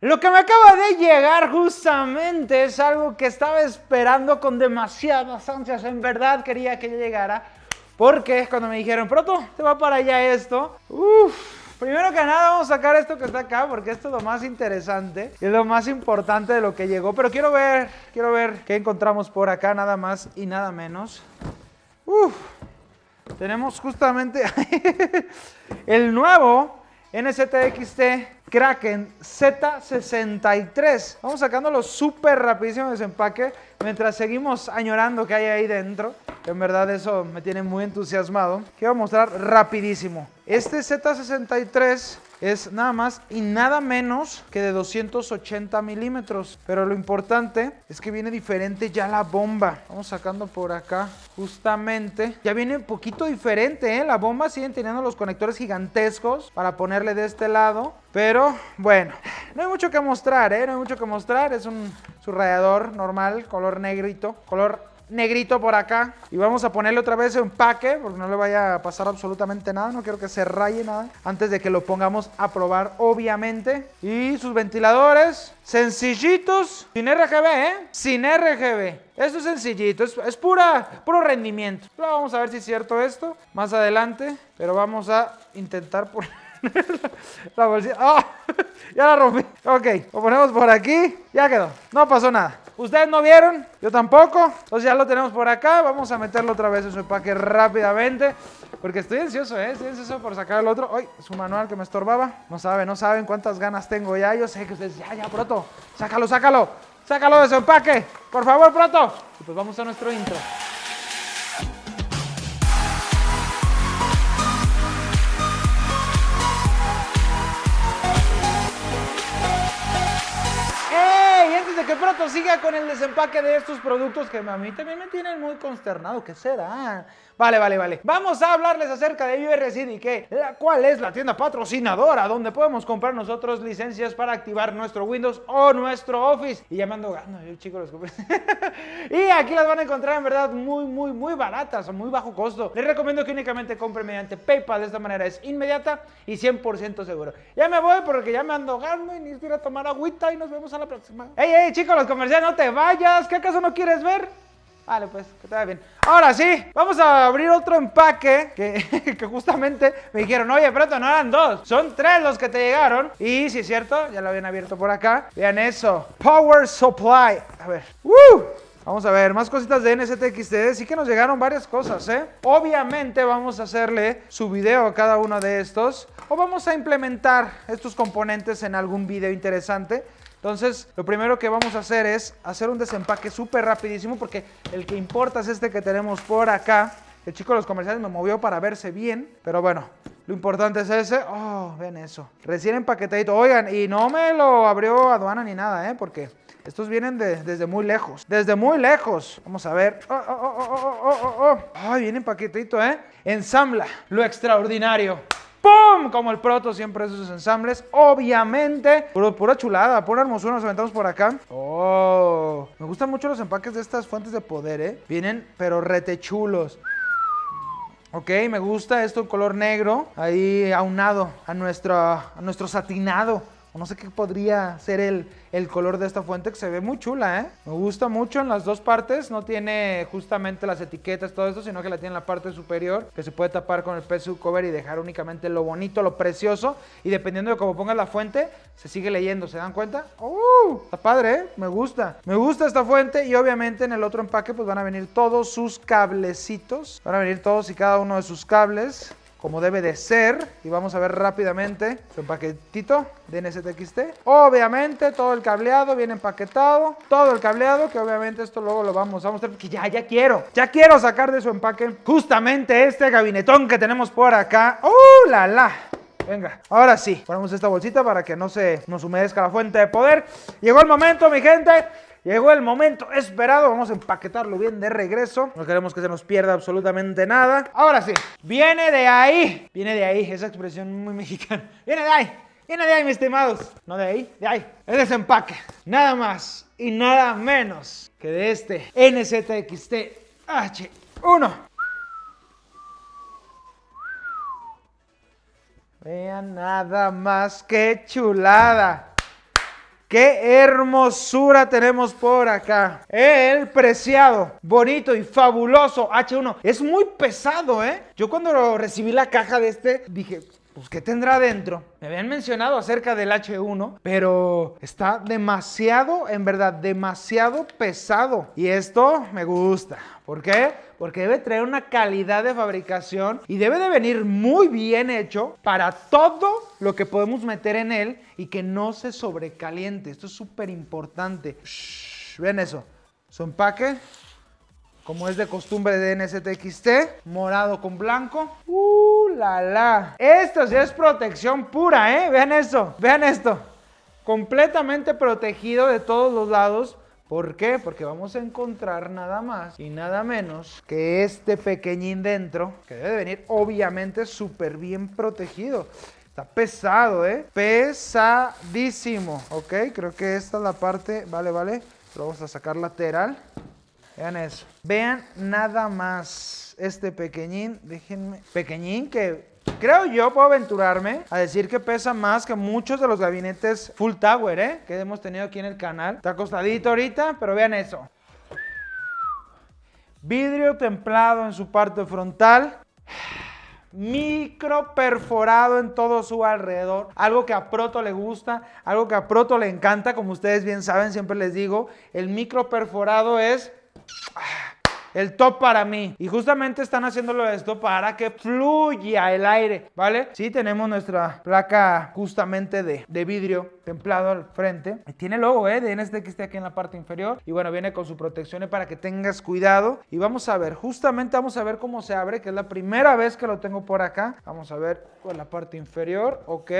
Lo que me acaba de llegar justamente es algo que estaba esperando con demasiadas ansias. En verdad quería que llegara. Porque cuando me dijeron, Proto, te va para allá esto. Primero que nada vamos a sacar esto que está acá porque esto es lo más interesante. Y es lo más importante de lo que llegó. Pero quiero ver qué encontramos por acá, nada más y nada menos. Tenemos justamente el nuevo NZXT Kraken Z63. Vamos sacándolo súper rapidísimo de desempaque mientras seguimos añorando que hay ahí dentro. En verdad eso me tiene muy entusiasmado. Quiero mostrar rapidísimo. Este Z63 es nada más y nada menos que de 280 milímetros. Pero lo importante es que viene diferente ya la bomba. Vamos sacando por acá justamente. Ya viene un poquito diferente, ¿eh? La bomba siguen teniendo los conectores gigantescos para ponerle de este lado. Pero bueno, no hay mucho que mostrar, ¿eh? No hay mucho que mostrar. Es su radiador normal, color negrito por acá. Y vamos a ponerle otra vez empaque porque no le vaya a pasar absolutamente nada. No quiero que se raye nada antes de que lo pongamos a probar, obviamente. Y sus ventiladores sencillitos, sin RGB, ¿eh? Sin RGB. Esto es sencillito, es puro rendimiento. Pero vamos a ver si es cierto esto más adelante. Pero vamos a intentar poner la bolsita. ¡Oh! Ya la rompí. Ok, lo ponemos por aquí. Ya quedó, no pasó nada. Ustedes no vieron, yo tampoco. Entonces ya lo tenemos por acá. Vamos a meterlo otra vez en su empaque rápidamente. Porque estoy ansioso, estoy ansioso por sacar el otro. ¡Ay! Su manual que me estorbaba. No saben cuántas ganas tengo ya. Yo sé que ustedes, ya, Proto. Sácalo de su empaque. Por favor, Proto. Y pues vamos a nuestro intro. De que Proto siga con el desempaque de estos productos que a mí también me tienen muy consternado. ¿Qué será? Vale. Vamos a hablarles acerca de URCDK, la cual es la tienda patrocinadora donde podemos comprar nosotros licencias para activar nuestro Windows o nuestro Office. Y ya me ando ganando, yo chicos, y aquí las van a encontrar en verdad muy baratas, a muy bajo costo. Les recomiendo que únicamente compren mediante PayPal. De esta manera es inmediata y 100% seguro. Ya me voy porque ya me ando ganando y necesito ir a tomar agüita y nos vemos a la próxima. ¡Ey, chicos, los comerciales, no te vayas! ¿Qué acaso no quieres ver? Vale, pues, que te vaya bien. Ahora sí, vamos a abrir otro empaque que justamente me dijeron, oye, Proto, no eran 2, son 3 los que te llegaron. Y si es cierto, ya lo habían abierto por acá. Vean eso, Power Supply. A ver, vamos a ver, más cositas de NZXT. Sí que nos llegaron varias cosas, ¿eh? Obviamente vamos a hacerle su video a cada uno de estos. O vamos a implementar estos componentes en algún video interesante. Entonces, lo primero que vamos a hacer es hacer un desempaque súper rapidísimo porque el que importa es este que tenemos por acá. El chico de los comerciales me movió para verse bien, pero bueno, lo importante es ese. Oh, ven eso. Recién empaquetadito. Oigan, y no me lo abrió aduana ni nada, ¿eh? Porque estos vienen desde muy lejos. Desde muy lejos. Vamos a ver. Ay, viene empaquetadito, ¿eh? Ensambla lo extraordinario. ¡Pum! Como el Proto siempre hace sus ensambles. Obviamente, pura chulada, pura hermosura. Nos aventamos por acá. Oh, me gustan mucho los empaques de estas fuentes de poder, ¿eh? Vienen, pero rete chulos. Ok, me gusta esto en color negro. Ahí aunado a nuestro satinado. O no sé qué podría ser el color de esta fuente, que se ve muy chula, ¿eh? Me gusta mucho en las dos partes. No tiene justamente las etiquetas, todo esto, sino que la tiene en la parte superior, que se puede tapar con el PSU cover y dejar únicamente lo bonito, lo precioso. Y dependiendo de cómo pongas la fuente, se sigue leyendo, ¿se dan cuenta? Está padre, ¿eh? Me gusta esta fuente. Y obviamente en el otro empaque pues van a venir todos sus cablecitos. Van a venir todos y cada uno de sus cables, como debe de ser. Y vamos a ver rápidamente su empaquetito de NZXT. Obviamente todo el cableado viene empaquetado. Todo el cableado, que obviamente esto luego lo vamos a mostrar porque ya quiero sacar de su empaque justamente este gabinetón que tenemos por acá. ¡La! Venga, ahora sí, ponemos esta bolsita para que no se nos humedezca la fuente de poder. Llegó el momento, mi gente. Llegó el momento esperado, vamos a empaquetarlo bien de regreso. No queremos que se nos pierda absolutamente nada. Ahora sí, viene de ahí, esa expresión muy mexicana. Viene de ahí, mis estimados. No de ahí, de ahí. El desempaque, nada más y nada menos que de este NZXT H1. Vean nada más que chulada. ¡Qué hermosura tenemos por acá! El preciado, bonito y fabuloso H1. Es muy pesado, ¿eh? Yo cuando recibí la caja de este, dije, pues, ¿qué tendrá adentro? Me habían mencionado acerca del H1, pero está demasiado, en verdad, demasiado pesado. Y esto me gusta. ¿Por qué? Porque debe traer una calidad de fabricación y debe de venir muy bien hecho para todo lo que podemos meter en él y que no se sobrecaliente. Esto es súper importante. Ven eso. Su empaque, como es de costumbre de NZXT, morado con blanco. La. Esto sí es protección pura, ¿eh? Vean eso, vean esto. Completamente protegido de todos los lados. ¿Por qué? Porque vamos a encontrar nada más y nada menos que este pequeñín dentro, que debe de venir obviamente súper bien protegido. Está pesado, ¿eh? Pesadísimo. Ok, creo que esta es la parte, vale. Lo vamos a sacar lateral. Vean eso. Vean nada más este pequeñín, déjenme. Pequeñín que creo yo puedo aventurarme a decir que pesa más que muchos de los gabinetes full tower, que hemos tenido aquí en el canal. Está acostadito ahorita, pero vean eso. Vidrio templado en su parte frontal. Micro perforado en todo su alrededor, algo que a Proto le gusta, algo que a Proto le encanta, como ustedes bien saben, siempre les digo, el micro perforado es el top para mí. Y justamente están haciéndolo esto para que fluya el aire, ¿vale? Sí, tenemos nuestra placa justamente de vidrio templado al frente. Tiene logo, de NZXT aquí en la parte inferior. Y bueno, viene con su protección para que tengas cuidado. Y vamos a ver, justamente vamos a ver cómo se abre, que es la primera vez que lo tengo por acá. Vamos a ver con la parte inferior, ok.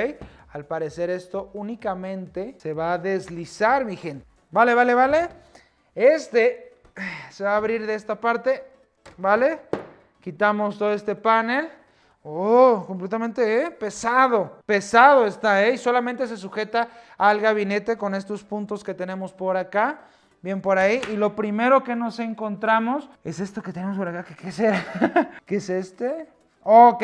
Al parecer esto únicamente se va a deslizar, mi gente. Vale. Este se va a abrir de esta parte, ¿vale? Quitamos todo este panel. Oh, completamente, pesado está, y solamente se sujeta al gabinete con estos puntos que tenemos por acá, bien por ahí. Y lo primero que nos encontramos es esto que tenemos por acá. ¿Qué será? ¿Qué es este? Ok,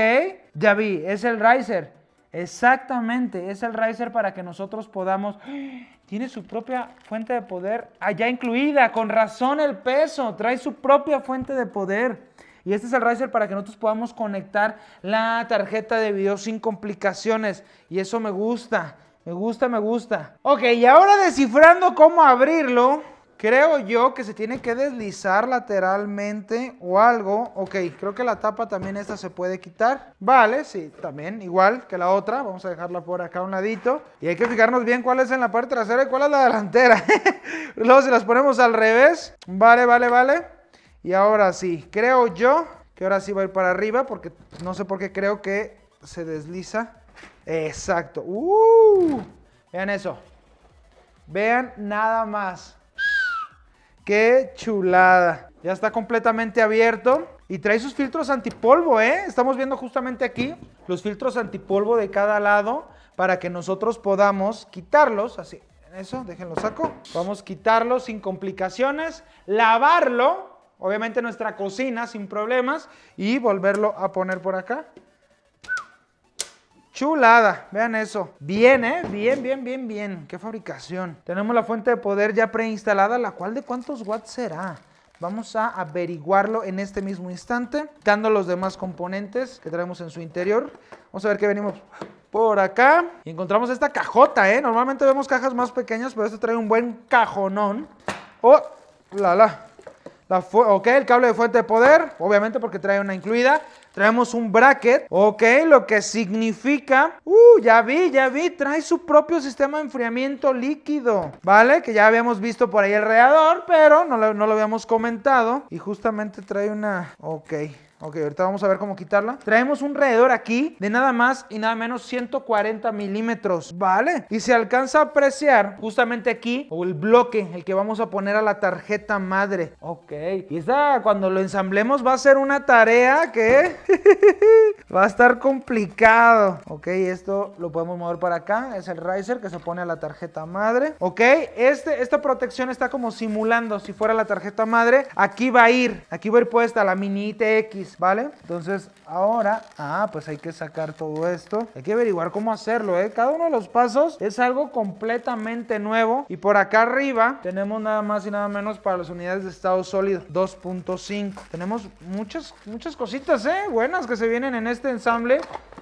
ya vi, es el riser. Exactamente, es el riser para que nosotros podamos... Tiene su propia fuente de poder allá incluida, con razón el peso, trae su propia fuente de poder. Y este es el riser para que nosotros podamos conectar la tarjeta de video sin complicaciones. Y eso me gusta. Ok, y ahora descifrando cómo abrirlo, creo yo que se tiene que deslizar lateralmente o algo. Ok, creo que la tapa también esta se puede quitar. Vale, sí, también igual que la otra. Vamos a dejarla por acá a un ladito. Y hay que fijarnos bien cuál es en la parte trasera y cuál es la delantera. Luego si las ponemos al revés. Vale. Y ahora sí, creo yo que ahora sí va a ir para arriba porque no sé por qué creo que se desliza. Exacto. Vean eso. Vean nada más. ¡Qué chulada! Ya está completamente abierto y trae sus filtros antipolvo, Estamos viendo justamente aquí los filtros antipolvo de cada lado para que nosotros podamos quitarlos, así, eso, déjenlo saco. Vamos a quitarlo sin complicaciones, lavarlo, obviamente en nuestra cocina sin problemas y volverlo a poner por acá. Chulada, vean eso. Bien, bien. Qué fabricación. Tenemos la fuente de poder ya preinstalada, la cual de cuántos watts será. Vamos a averiguarlo en este mismo instante, dando los demás componentes que traemos en su interior. Vamos a ver qué venimos por acá. Y encontramos esta cajota, Normalmente vemos cajas más pequeñas, pero este trae un buen cajonón. Oh, ok, el cable de fuente de poder, obviamente porque trae una incluida. Traemos un bracket, ok, lo que significa, ya vi, trae su propio sistema de enfriamiento líquido, ¿vale? Que ya habíamos visto por ahí el radiador, pero no lo habíamos comentado. Y justamente trae una, ok, ahorita vamos a ver cómo quitarla. Traemos un radiador aquí de nada más y nada menos 140 milímetros, ¿vale? Y se alcanza a apreciar justamente aquí, o el bloque, el que vamos a poner a la tarjeta madre. Ok, y esta cuando lo ensamblemos va a ser una tarea que va a estar complicado. Ok, esto lo podemos mover para acá, es el riser que se pone a la tarjeta madre. Ok, esta protección está como simulando si fuera la tarjeta madre. Aquí va a ir puesta la mini ITX. 6, ¿vale? Entonces ahora, pues hay que sacar todo esto. Hay que averiguar cómo hacerlo, ¿eh? Cada uno de los pasos es algo completamente nuevo. Y por acá arriba tenemos nada más y nada menos para las unidades de estado sólido 2.5. Tenemos muchas cositas, buenas que se vienen en este ensamble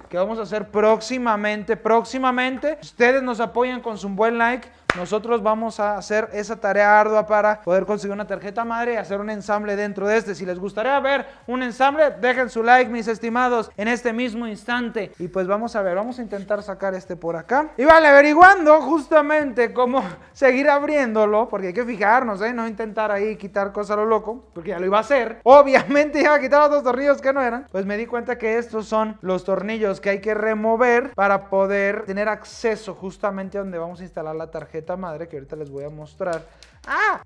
que vamos a hacer próximamente. Ustedes nos apoyan con su buen like. Nosotros vamos a hacer esa tarea ardua para poder conseguir una tarjeta madre y hacer un ensamble dentro de este. Si les gustaría ver un ensamble, dejen su like, mis estimados, en este mismo instante. Y pues vamos a ver, vamos a intentar sacar este por acá. Y vale, averiguando justamente cómo seguir abriéndolo, porque hay que fijarnos, no intentar ahí quitar cosas a lo loco, porque ya lo iba a hacer. Obviamente iba a quitar otros tornillos que no eran. Pues me di cuenta que estos son los tornillos que hay que remover para poder tener acceso justamente a donde vamos a instalar la tarjeta madre, que ahorita les voy a mostrar.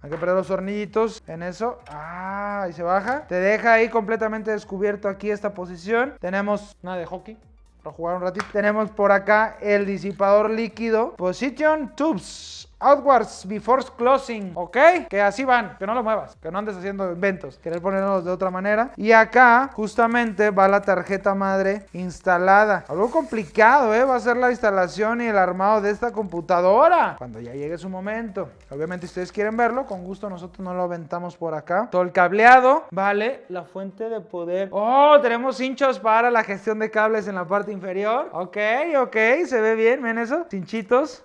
Hay que perder los tornillitos en eso. Ahí se baja. Te deja ahí completamente descubierto aquí esta posición. Tenemos una de hockey para jugar un ratito. Tenemos por acá el disipador líquido. Position tubes outwards before closing, ¿ok? Que así van, que no lo muevas, que no andes haciendo inventos, querer ponerlos de otra manera. Y acá justamente va la tarjeta madre instalada. Algo complicado, va a ser la instalación y el armado de esta computadora cuando ya llegue su momento. Obviamente si ustedes quieren verlo, con gusto nosotros no lo aventamos por acá. Todo el cableado, vale, la fuente de poder. Tenemos hinchos para la gestión de cables en la parte inferior. Ok, se ve bien, ven eso, cinchitos.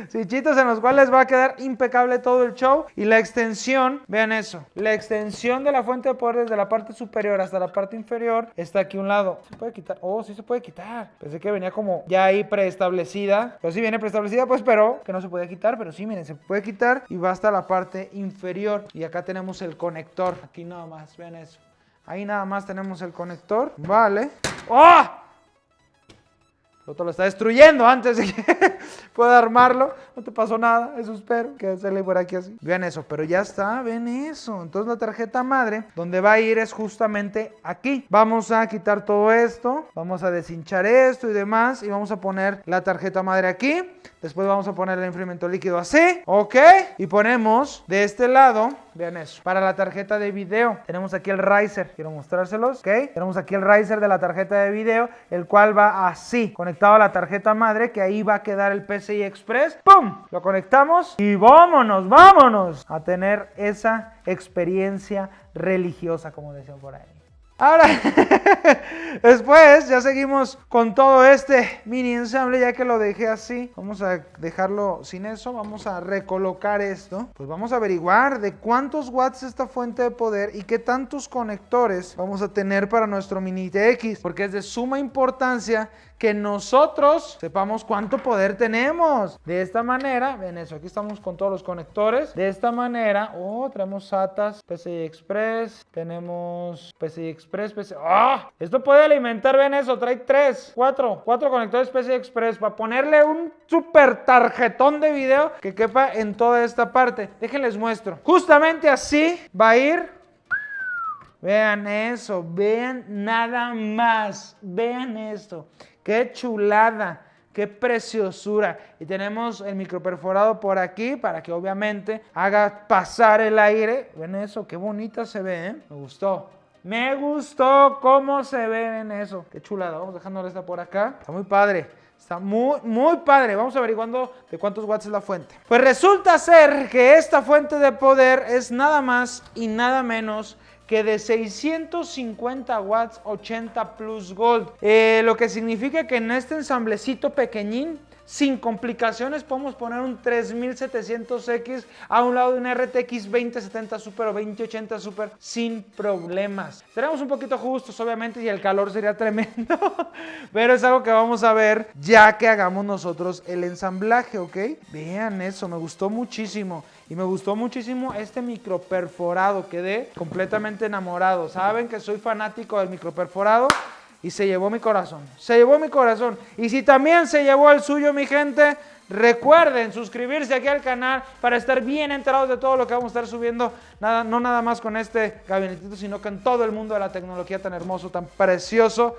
Cinchitos en los cuales va a quedar impecable todo el show. Y la extensión, vean eso, la extensión de la fuente de poder desde la parte superior hasta la parte inferior está aquí a un lado. ¿Se puede quitar? Sí se puede quitar. Pensé que venía como ya ahí preestablecida, pero sí viene preestablecida, pues, pero que no se podía quitar. Pero sí, miren, se puede quitar y va hasta la parte inferior. Y acá tenemos el conector, aquí nada más, vean eso. Ahí nada más tenemos el conector, vale. Otro lo está destruyendo antes de que pueda armarlo. No te pasó nada, eso espero. Que sale por aquí así. Vean eso, pero ya está, ven eso. Entonces la tarjeta madre, donde va a ir es justamente aquí. Vamos a quitar todo esto. Vamos a deshinchar esto y demás. Y vamos a poner la tarjeta madre aquí. Después vamos a poner el enfriamiento líquido así. Ok. Y ponemos de este lado, vean eso, para la tarjeta de video. Tenemos aquí el riser. Quiero mostrárselos. Ok. Tenemos aquí el riser de la tarjeta de video, el cual va así, conectado a la tarjeta madre, que ahí va a quedar el PCI Express. ¡Pum! Lo conectamos y vámonos a tener esa experiencia religiosa, como decían por ahí. Ahora, después ya seguimos con todo este mini ensamble, ya que lo dejé así. Vamos a dejarlo sin eso, vamos a recolocar esto. Pues vamos a averiguar de cuántos watts esta fuente de poder y qué tantos conectores vamos a tener para nuestro mini TX, porque es de suma importancia que nosotros sepamos cuánto poder tenemos. De esta manera, ven eso, aquí estamos con todos los conectores. De esta manera, traemos SATAs, PCI Express, tenemos PCI Express, esto puede alimentar, ven eso, trae 4 conectores PCI Express para ponerle un super tarjetón de video que quepa en toda esta parte. Déjenles muestro. Justamente así va a ir. Vean eso, vean nada más, vean esto. ¡Qué chulada! ¡Qué preciosura! Y tenemos el microperforado por aquí para que obviamente haga pasar el aire. ¿Ven eso? ¡Qué bonita se ve! Me gustó cómo se ve en eso. ¡Qué chulada! Vamos dejándole esta por acá. Está muy padre. Está muy padre. Vamos averiguando de cuántos watts es la fuente. Pues resulta ser que esta fuente de poder es nada más y nada menos que de 650 watts 80 plus gold. Lo que significa que en este ensamblecito pequeñín, sin complicaciones, podemos poner un 3700X a un lado de un RTX 2070 Super o 2080 Super sin problemas. Seremos un poquito justos, obviamente, y el calor sería tremendo, pero es algo que vamos a ver ya que hagamos nosotros el ensamblaje, ¿ok? Vean eso, me gustó muchísimo. Y me gustó muchísimo este microperforado, quedé completamente enamorado. Saben que soy fanático del microperforado y se llevó mi corazón. Y si también se llevó el suyo, mi gente, recuerden suscribirse aquí al canal para estar bien enterados de todo lo que vamos a estar subiendo. No nada más con este gabinetito, sino con todo el mundo de la tecnología tan hermoso, tan precioso.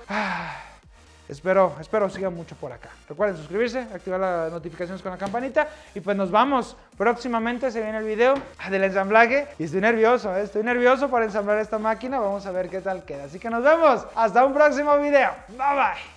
espero sigan mucho por acá. Recuerden suscribirse, activar las notificaciones con la campanita y pues nos vamos. Próximamente se viene el video del ensamblaje y estoy nervioso para ensamblar esta máquina. Vamos a ver qué tal queda. Así que nos vemos hasta un próximo video. Bye bye.